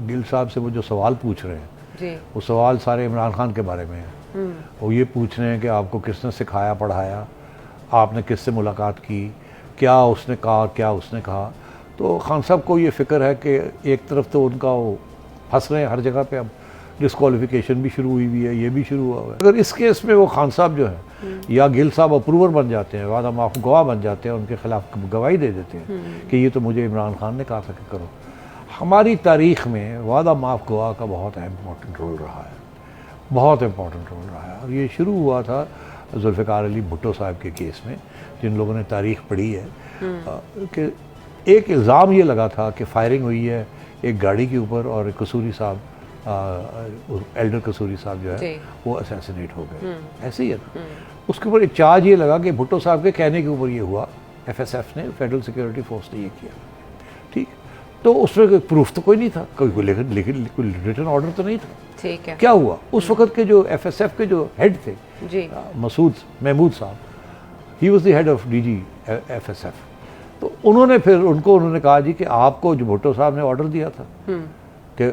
گل صاحب سے وہ جو سوال پوچھ رہے ہیں وہ سوال سارے عمران خان کے بارے میں ہیں. وہ یہ پوچھ رہے ہیں کہ آپ کو کس نے سکھایا پڑھایا, آپ نے کس سے ملاقات کی, کیا اس نے کہا, کیا اس نے کہا. تو خان صاحب کو یہ فکر ہے کہ ایک طرف تو ان کا وہ پھنس رہے ہیں ہر جگہ پہ, اب ڈسکوالیفیکیشن بھی شروع ہوئی ہے, یہ بھی شروع ہوا ہوا ہے. اگر اس کیس میں وہ خان صاحب جو ہے یا گل صاحب اپروور بن جاتے ہیں, وعدہ معاف گواہ بن جاتے ہیں, ان کے خلاف گواہی دے دیتے ہیں کہ یہ تو مجھے عمران خان نے کہا تھا کہ کرو. ہماری تاریخ میں وعدہ معاف گواہ کا بہت امپورٹنٹ رول رہا ہے, بہت امپورٹنٹ رول رہا ہے. اور یہ شروع ہوا تھا ذوالفقار علی بھٹو صاحب کے کیس میں, جن لوگوں نے تاریخ پڑھی ہے, کہ ایک الزام یہ لگا تھا کہ فائرنگ ہوئی ہے ایک گاڑی کے اوپر اور ایک قصوری صاحب, ایلڈر قصوری صاحب جو ہے وہ اسیسینیٹ ہو گئے. ایسے ہی ہے نا. اس کے اوپر ایک چارج یہ لگا کہ بھٹو صاحب کے کہنے کے اوپر یہ ہوا, ایف ایس ایف نے, فیڈرل سیکیورٹی فورس نے یہ کیا. ٹھیک, تو اس میں کوئی پروف تو کوئی نہیں تھا, کوئی ریٹن آرڈر تو نہیں تھا. ٹھیک ہے, کیا ہوا اس وقت کے جو ایف ایس ایف کے جو ہیڈ تھے محمود صاحب, he was the head of D G F S F. تو انہوں نے پھر انہوں نے کہا جی کہ آپ کو جو بھٹو صاحب نے آرڈر دیا تھا, کہ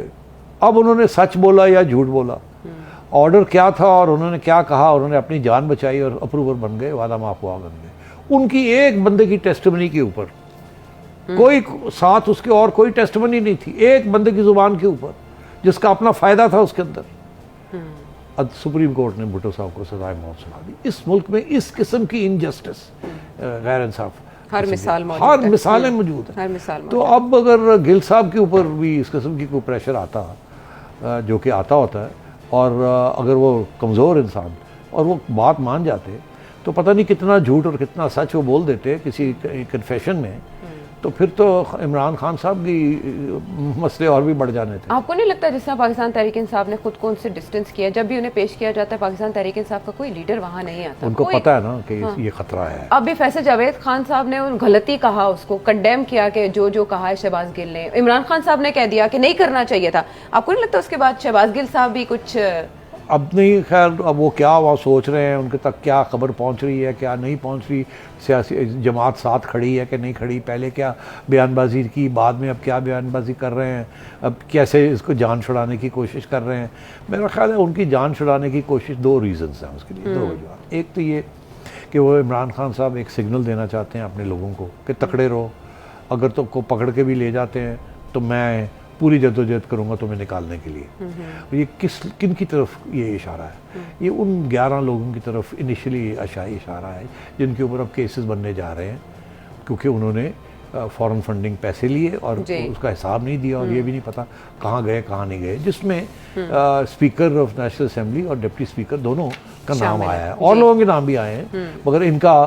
اب انہوں نے سچ بولا یا جھوٹ بولا, آرڈر کیا تھا اور انہوں نے کیا کہا, انہوں نے اپنی جان بچائی اور اپروور بن گئے, وعدہ معاف گواہ بن گئے. ان کی ایک بندے کی ٹیسٹمنی کے اوپر, کوئی ساتھ اس کے اور کوئی ٹیسٹمنی نہیں تھی, ایک بندے کی زبان کے اوپر جس کا اپنا فائدہ تھا اس کے اندر. اب سپریم کورٹ نے بھٹو صاحب کو سزائے موت سنا دی. اس ملک میں اس قسم کی انجسٹس, غیر انصاف, ہر مثالیں موجود ہیں. تو اب اگر گل صاحب کے اوپر بھی اس قسم کی کوئی پریشر آتا, جو کہ آتا ہوتا ہے, اور اگر وہ کمزور انسان اور وہ بات مان جاتے, تو پتہ نہیں کتنا جھوٹ اور کتنا سچ وہ بول دیتے کسی کنفیشن میں, تو پھر تو عمران خان صاحب کی مسئلے اور بھی بڑھ جانے تھے. آپ کو نہیں لگتا جس طرح پاکستان تحریک انصاف نے خود کو ان سے ڈسٹینس کیا, جب بھی انہیں پیش کیا جاتا ہے پاکستان تحریک انصاف کا کوئی لیڈر وہاں نہیں آتا, ان کو پتہ ہے نا کہ یہ خطرہ ہے. اب بھی فیصل جاوید خان صاحب نے غلطی کہا, اس کو کنڈیم کیا کہ جو کہا ہے شہباز گل نے, عمران خان صاحب نے کہہ دیا کہ نہیں کرنا چاہیے تھا. آپ کو نہیں لگتا اس کے بعد شہباز گل صاحب بھی کچھ اب نہیں, خیر اب وہ کیا وہاں سوچ رہے ہیں, ان کے تک کیا خبر پہنچ رہی ہے, کیا نہیں پہنچ رہی, سیاسی جماعت ساتھ کھڑی ہے کہ نہیں کھڑی, پہلے کیا بیان بازی کی, بعد میں اب کیا بیان بازی کر رہے ہیں, اب کیسے اس کو جان چھڑانے کی کوشش کر رہے ہیں. میرا خیال ہے ان کی جان چھڑانے کی کوشش, دو ریزنز ہیں اس کے لیے, دو وجوہات. ایک تو یہ کہ وہ عمران خان صاحب ایک سگنل دینا چاہتے ہیں اپنے لوگوں کو کہ تکڑے رہو, اگر تو کو پکڑ کے بھی لے جاتے ہیں تو میں پوری جدوجہد کروں گا تمہیں نکالنے کے لیے. یہ کن کی طرف یہ اشارہ ہے؟ یہ ان 11 لوگوں کی طرف انیشلی اشارہ ہے جن کے اوپر اب کیسز بننے جا رہے ہیں, کیونکہ انہوں نے فورن فنڈنگ پیسے لیے اور اس کا حساب نہیں دیا, اور یہ بھی نہیں پتا کہاں گئے کہاں نہیں گئے, جس میں اسپیکر آف نیشنل اسمبلی اور ڈپٹی اسپیکر دونوں کا نام آیا ہے, اور لوگوں کے نام بھی آئے ہیں, مگر ان کا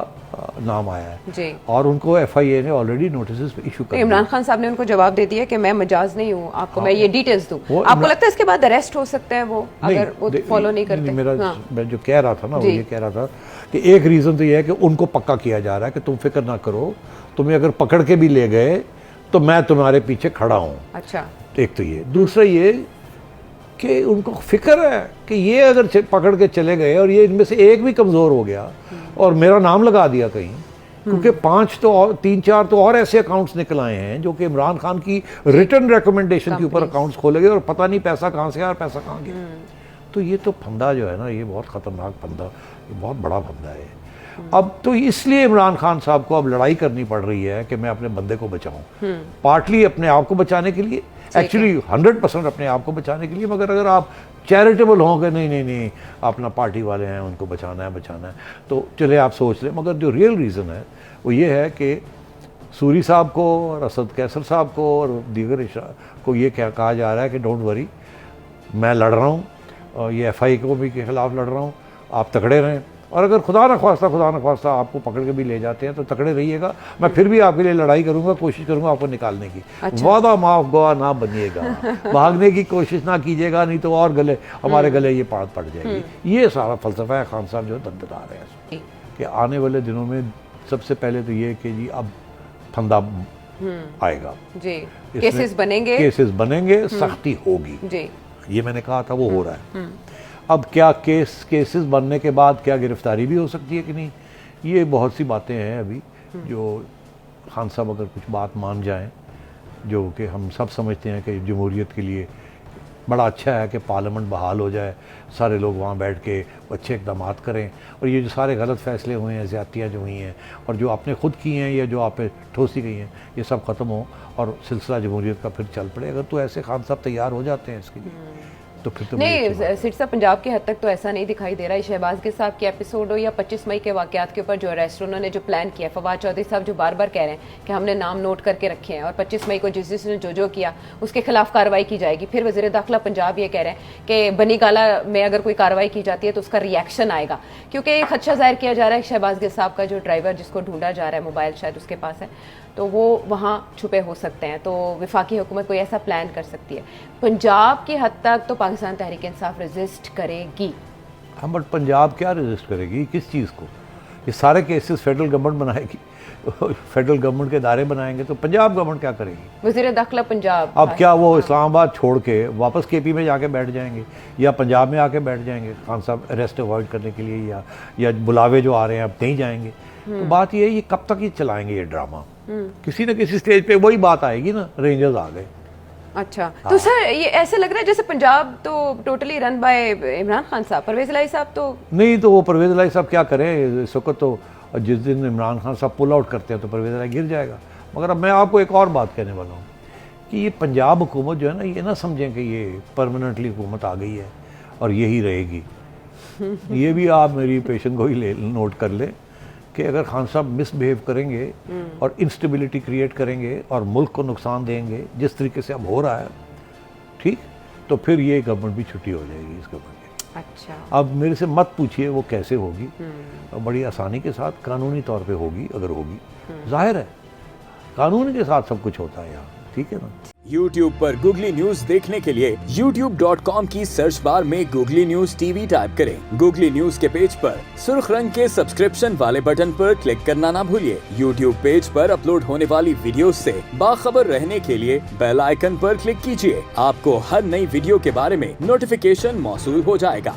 نام آیا ہے, اور ان کو ایف آئی اے نے آلریڈی نوٹسز ایشو کر دیا. عمران خان صاحب نے ان کو جواب دے دیا کہ میں مجاز نہیں ہوں, آپ کو میں یہ ڈیٹیلز دوں. آپ کو لگتا ہے اس کے بعد اریسٹ ہو سکتے ہیں وہ اگر وہ فالو نہیں کرتے؟ میں جو کہہ رہا تھا نا, وہ یہ کہہ رہا تھا کہ ایک ریزن تو یہ ہے کہ ان کو پکا کیا جا رہا ہے کہ تم فکر نہ کرو, تمہیں اگر پکڑ کے بھی لے گئے تو میں تمہارے پیچھے کھڑا ہوں. اچھا, ایک تو یہ. دوسرا یہ کہ ان کو فکر ہے کہ یہ اگر پکڑ کے چلے گئے اور یہ ان میں سے ایک بھی کمزور ہو گیا اور میرا نام لگا دیا کہیں, کیونکہ 3-4 تو اور ایسے اکاؤنٹس نکل آئے ہیں جو کہ عمران خان کی ریٹن ریکمنڈیشن کے اوپر اکاؤنٹس کھولے گئے, اور پتہ نہیں پیسہ کہاں سے آیا اور پیسہ کہاں گیا. تو یہ تو پھندا جو ہے نا, یہ بہت خطرناک پھندا, یہ بہت بڑا پھندا ہے. اب تو اس لیے عمران خان صاحب کو اب لڑائی کرنی پڑ رہی ہے کہ میں اپنے بندے کو بچاؤں, پارٹلی اپنے آپ کو بچانے کے لیے, ایکچولی 100% اپنے آپ کو بچانے کے لیے, مگر اگر آپ چیریٹیبل ہوں کہ نہیں اپنا پارٹی والے ہیں ان کو بچانا ہے تو چلے آپ سوچ لیں. مگر جو ریئل ریزن ہے وہ یہ ہے کہ سوری صاحب کو اور اسد قیصر صاحب کو اور دیگر کو یہ کہا جا رہا ہے کہ ڈونٹ وری, میں لڑ رہا ہوں, اور یہ ایف آئی کو بھی کے خلاف لڑ رہا ہوں, آپ تکڑے رہیں, اور اگر خدا نہ خواستہ آپ کو پکڑ کے بھی لے جاتے ہیں تو تکڑے رہیے گا, میں پھر بھی آپ کے لیے لڑائی کروں گا, کوشش کروں گا آپ کو نکالنے کی. وعدہ معاف گواہ نہ بنیے گا, بھاگنے کی کوشش نہ کیجیے گا, نہیں تو اور ہمارے گلے یہ پڑ جائے گی. یہ سارا فلسفہ ہے خان صاحب جو دم بتا رہے ہیں کہ آنے والے دنوں میں سب سے پہلے تو یہ کہ جی اب پھندا آئے گا, کیسز بنیں گے, سختی ہوگی. یہ میں نے کہا تھا وہ ہو رہا ہے. اب کیا کیسز بننے کے بعد کیا گرفتاری بھی ہو سکتی ہے کہ نہیں, یہ بہت سی باتیں ہیں ابھی جو خان صاحب اگر کچھ بات مان جائیں جو کہ ہم سب سمجھتے ہیں کہ جمہوریت کے لیے بڑا اچھا ہے کہ پارلیمنٹ بحال ہو جائے, سارے لوگ وہاں بیٹھ کے اچھے اقدامات کریں, اور یہ جو سارے غلط فیصلے ہوئے ہیں, زیادتیاں جو ہوئی ہیں اور جو آپ نے خود کی ہیں یا جو آپ پہ ٹھوسی گئی ہیں, یہ سب ختم ہوں اور سلسلہ جمہوریت کا پھر چل پڑے. اگر تو ایسے خان صاحب تیار ہو جاتے ہیں اس کے لیے تو پھر تو نہیں, سیٹ صاحب پنجاب کی حد تک تو ایسا نہیں دکھائی دے رہا ہے. شہباز گل صاحب کے ایپیسوڈ ہو یا 25 مئی کے واقعات کے اوپر جو اریسٹ انہوں نے جو پلان کیا, فواد چودھری صاحب جو بار بار کہہ رہے ہیں کہ ہم نے نام نوٹ کر کے رکھے ہیں اور 25 مئی کو جس نے جو کیا اس کے خلاف کارروائی کی جائے گی. پھر وزیر داخلہ پنجاب یہ کہہ رہے ہیں کہ بنی گالہ میں اگر کوئی کارروائی کی جاتی ہے تو اس کا ریئیکشن آئے گا, کیونکہ خدشہ ظاہر کیا جا رہا ہے شہباز گل صاحب کا جو ڈرائیور جس کو ڈھونڈا جا رہا ہے, موبائل شاید اس کے پاس ہے, تو وہ وہاں چھپے ہو سکتے ہیں. تو وفاقی حکومت کوئی ایسا پلان کر سکتی ہے. پنجاب کی حد تک تو پاکستان تحریک انصاف ریزسٹ کرے گی. ہم بٹ پنجاب کیا ریزسٹ کرے گی, کس چیز کو؟ یہ سارے کیسز فیڈرل گورنمنٹ بنائے گی, فیڈرل گورنمنٹ کے ادارے بنائیں گے تو پنجاب گورنمنٹ کیا کرے گی؟ وزیر داخلہ پنجاب اب کیا وہ اسلام آباد چھوڑ کے واپس کے پی میں جا کے بیٹھ جائیں گے یا پنجاب میں آ کے بیٹھ جائیں گے خان صاحب اریسٹ اوائڈ کرنے کے لیے, یا بلاوے جو آ رہے ہیں اب نہیں جائیں گے؟ تو بات یہ ہے یہ کب تک یہ چلائیں گے یہ ڈرامہ؟ کسی نہ کسی سٹیج پہ وہی بات آئے گی نا, رینجرز آ گئے. اچھا تو سر یہ ایسے لگ رہا ہے جیسے پنجاب تو totally run by Imran Khan صاحب, پرویز الہی صاحب تو نہیں. تو وہ پرویز الہی صاحب کیا کریں اس وقت, تو جس دن عمران خان صاحب پل آؤٹ کرتے ہیں تو پرویز الہی گر جائے گا. مگر اب میں آپ کو ایک اور بات کہنے والا ہوں کہ یہ پنجاب حکومت جو ہے نا, یہ نہ سمجھیں کہ یہ پرماننٹلی حکومت آ گئی ہے اور یہی رہے گی. یہ بھی آپ میری پیشن گوئی نوٹ کر لیں کہ اگر خان صاحب مس بہیو کریں گے اور انسٹیبلٹی کریٹ کریں گے اور ملک کو نقصان دیں گے جس طریقے سے اب ہو رہا ہے, ٹھیک, تو پھر یہ گورنمنٹ بھی چھٹی ہو جائے گی اس گورنمنٹ کی. اچھا اب میرے سے مت پوچھئے وہ کیسے ہوگی, بڑی آسانی کے ساتھ قانونی طور پہ ہوگی. اگر ہوگی ظاہر ہے قانون کے ساتھ سب کچھ ہوتا ہے یہاں, ٹھیک ہے نا. YouTube پر گوگلی نیوز دیکھنے کے لیے youtube.com کی سرچ بار میں googly news T V type کریں. گوگلی نیوز کے پیج پر سرخ رنگ کے سبسکرپشن والے بٹن پر کلک کرنا نہ بھولیے. YouTube پیج پر اپلوڈ ہونے والی ویڈیوز سے باخبر رہنے کے لیے بیل آئیکن پر کلک کیجیے. آپ کو ہر نئی ویڈیو کے بارے میں نوٹیفیکیشن موصول ہو جائے گا.